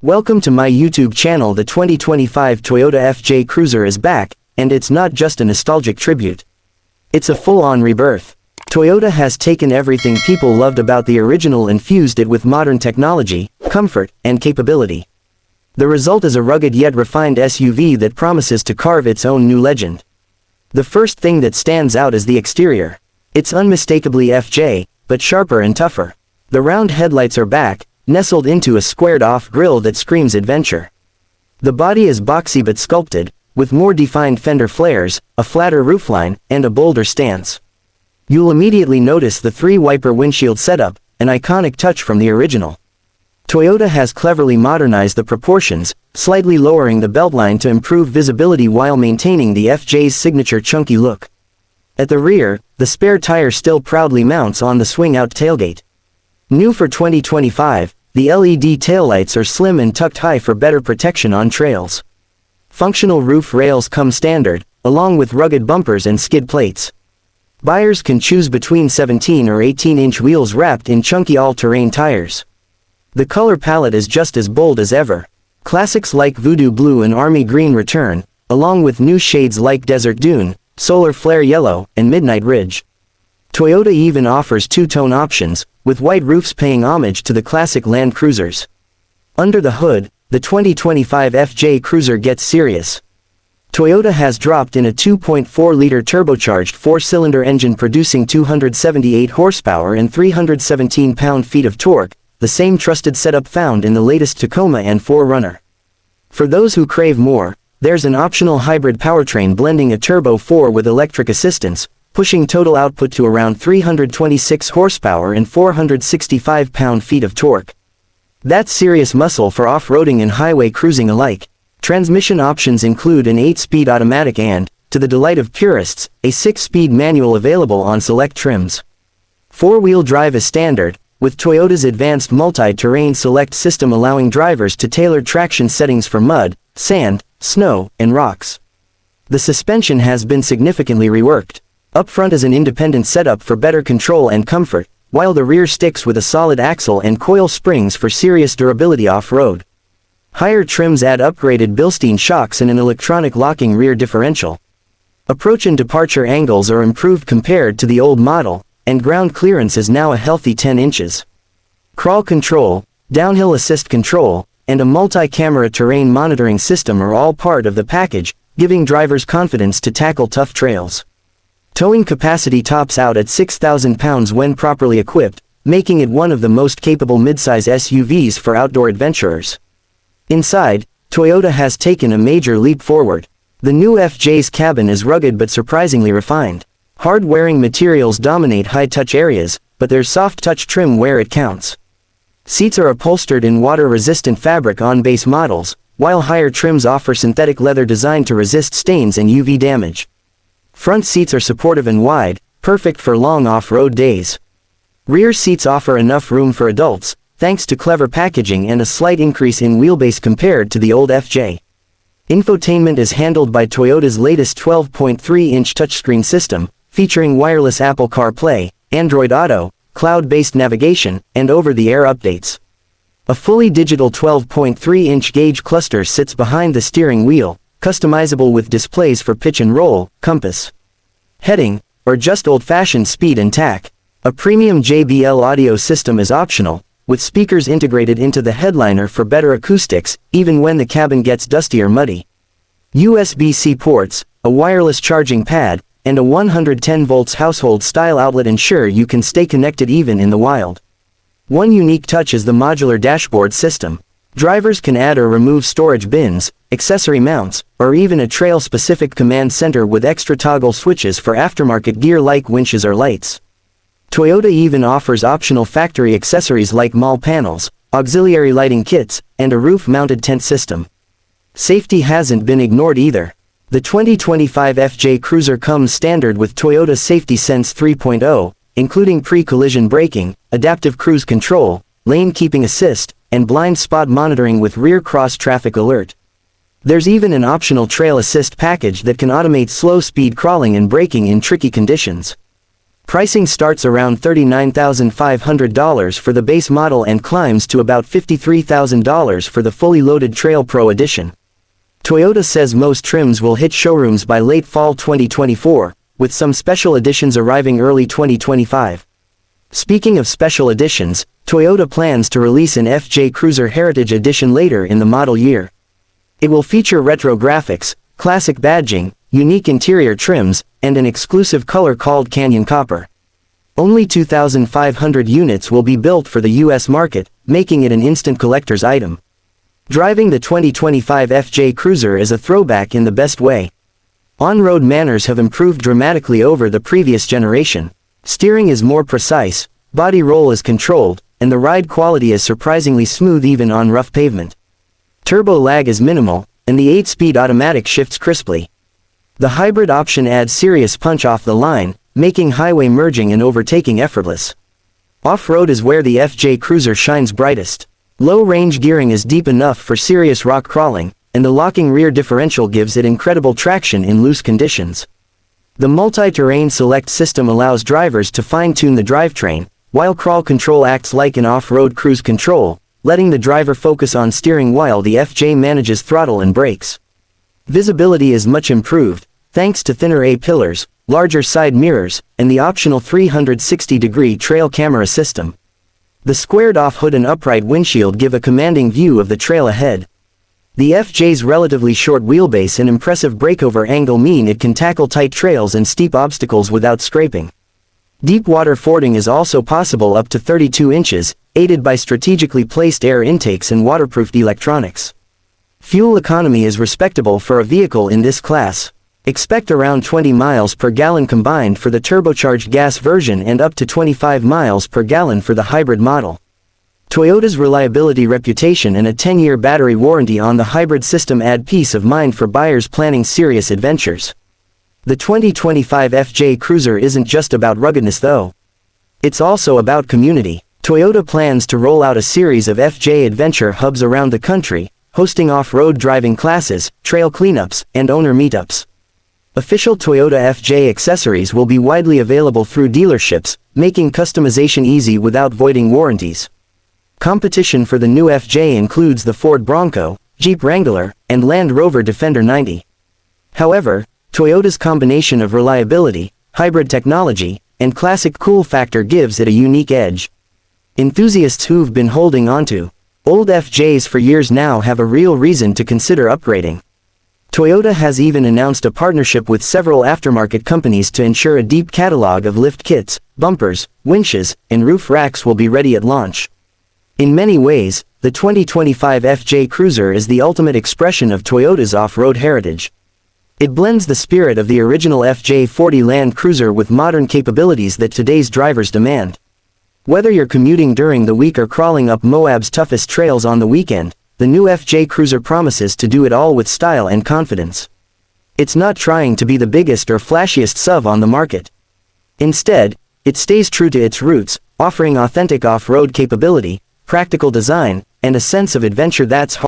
Welcome to my YouTube channel. The 2025 Toyota FJ Cruiser is back, and it's not just a nostalgic tribute. It's a full-on rebirth. Toyota has taken everything people loved about the original and fused it with modern technology, comfort, and capability. The result is a rugged yet refined SUV that promises to carve its own new legend. The first thing that stands out is the exterior. It's unmistakably FJ, but sharper and tougher. The round headlights are back, nestled into a squared-off grille that screams adventure. The body is boxy but sculpted, with more defined fender flares, a flatter roofline, and a bolder stance. You'll immediately notice the three-wiper windshield setup, an iconic touch from the original. Toyota has cleverly modernized the proportions, slightly lowering the beltline to improve visibility while maintaining the FJ's signature chunky look. At the rear, the spare tire still proudly mounts on the swing-out tailgate. New for 2025, the LED taillights are slim and tucked high for better protection on trails. Functional roof rails come standard, along with rugged bumpers and skid plates. Buyers can choose between 17 or 18-inch wheels wrapped in chunky all-terrain tires. The color palette is just as bold as ever. Classics like Voodoo Blue and Army Green return, along with new shades like Desert Dune, Solar Flare Yellow, and Midnight Ridge. Toyota even offers two-tone options, with white roofs paying homage to the classic Land Cruisers. Under the hood, the 2025 FJ Cruiser gets serious. Toyota has dropped in a 2.4-liter turbocharged four-cylinder engine producing 278 horsepower and 317 pound-feet of torque, the same trusted setup found in the latest Tacoma and 4Runner. For those who crave more, there's an optional hybrid powertrain blending a Turbo 4 with electric assistance, pushing total output to around 326 horsepower and 465 pound-feet of torque. That's serious muscle for off-roading and highway cruising alike. Transmission options include an 8-speed automatic and, to the delight of purists, a 6-speed manual available on select trims. Four-wheel drive is standard, with Toyota's advanced multi-terrain select system allowing drivers to tailor traction settings for mud, sand, snow, and rocks. The suspension has been significantly reworked. Up front is an independent setup for better control and comfort, while the rear sticks with a solid axle and coil springs for serious durability off-road. Higher trims add upgraded Bilstein shocks and an electronic locking rear differential. Approach and departure angles are improved compared to the old model, and ground clearance is now a healthy 10 inches. Crawl control, downhill assist control, and a multi-camera terrain monitoring system are all part of the package, giving drivers confidence to tackle tough trails. Towing capacity tops out at 6,000 pounds when properly equipped, making it one of the most capable midsize SUVs for outdoor adventurers. Inside, Toyota has taken a major leap forward. The new FJ's cabin is rugged but surprisingly refined. Hard-wearing materials dominate high-touch areas, but there's soft-touch trim where it counts. Seats are upholstered in water-resistant fabric on base models, while higher trims offer synthetic leather designed to resist stains and UV damage. Front seats are supportive and wide, perfect for long off-road days. Rear seats offer enough room for adults, thanks to clever packaging and a slight increase in wheelbase compared to the old FJ. Infotainment is handled by Toyota's latest 12.3-inch touchscreen system, featuring wireless Apple CarPlay, Android Auto, cloud-based navigation, and over-the-air updates. A fully digital 12.3-inch gauge cluster sits behind the steering wheel, customizable with displays for pitch and roll, compass, heading, or just old-fashioned speed and tack. A premium JBL audio system is optional, with speakers integrated into the headliner for better acoustics, even when the cabin gets dusty or muddy. USB-C ports, a wireless charging pad, and a 110 volts household-style outlet ensure you can stay connected even in the wild. One unique touch is the modular dashboard system. Drivers can add or remove storage bins, accessory mounts, or even a trail-specific command center with extra toggle switches for aftermarket gear like winches or lights. Toyota even offers optional factory accessories like mall panels, auxiliary lighting kits, and a roof-mounted tent system. Safety hasn't been ignored either. The 2025 FJ Cruiser comes standard with Toyota Safety Sense 3.0, including pre-collision braking, adaptive cruise control, lane keeping assist, and blind spot monitoring with rear cross-traffic alert. There's even an optional trail assist package that can automate slow-speed crawling and braking in tricky conditions. Pricing starts around $39,500 for the base model and climbs to about $53,000 for the fully loaded Trail Pro edition. Toyota says most trims will hit showrooms by late fall 2024, with some special editions arriving early 2025. Speaking of special editions, Toyota plans to release an FJ Cruiser Heritage Edition later in the model year. It will feature retro graphics, classic badging, unique interior trims, and an exclusive color called Canyon Copper. Only 2,500 units will be built for the US market, making it an instant collector's item. Driving the 2025 FJ Cruiser is a throwback in the best way. On-road manners have improved dramatically over the previous generation. Steering is more precise, body roll is controlled, and the ride quality is surprisingly smooth even on rough pavement. Turbo lag is minimal, and the 8-speed automatic shifts crisply. The hybrid option adds serious punch off the line, making highway merging and overtaking effortless. Off-road is where the FJ Cruiser shines brightest. Low-range gearing is deep enough for serious rock crawling, and the locking rear differential gives it incredible traction in loose conditions. The multi-terrain select system allows drivers to fine-tune the drivetrain, while crawl control acts like an off-road cruise control, letting the driver focus on steering while the FJ manages throttle and brakes. Visibility is much improved, thanks to thinner A-pillars, larger side mirrors, and the optional 360-degree trail camera system. The squared-off hood and upright windshield give a commanding view of the trail ahead. The FJ's relatively short wheelbase and impressive breakover angle mean it can tackle tight trails and steep obstacles without scraping. Deep water fording is also possible up to 32 inches, aided by strategically placed air intakes and waterproofed electronics. Fuel economy is respectable for a vehicle in this class. Expect around 20 miles per gallon combined for the turbocharged gas version and up to 25 miles per gallon for the hybrid model. Toyota's reliability reputation and a 10-year battery warranty on the hybrid system add peace of mind for buyers planning serious adventures. The 2025 FJ Cruiser isn't just about ruggedness though. It's also about community. Toyota plans to roll out a series of FJ adventure hubs around the country, hosting off-road driving classes, trail cleanups, and owner meetups. Official Toyota FJ accessories will be widely available through dealerships, making customization easy without voiding warranties. Competition for the new FJ includes the Ford Bronco, Jeep Wrangler, and Land Rover Defender 90. However, Toyota's combination of reliability, hybrid technology, and classic cool factor gives it a unique edge. Enthusiasts who've been holding onto old FJs for years now have a real reason to consider upgrading. Toyota has even announced a partnership with several aftermarket companies to ensure a deep catalog of lift kits, bumpers, winches, and roof racks will be ready at launch. In many ways, the 2025 FJ Cruiser is the ultimate expression of Toyota's off-road heritage. It blends the spirit of the original FJ40 Land Cruiser with modern capabilities that today's drivers demand. Whether you're commuting during the week or crawling up Moab's toughest trails on the weekend, the new FJ Cruiser promises to do it all with style and confidence. It's not trying to be the biggest or flashiest SUV on the market. Instead, it stays true to its roots, offering authentic off-road capability, practical design, and a sense of adventure that's hard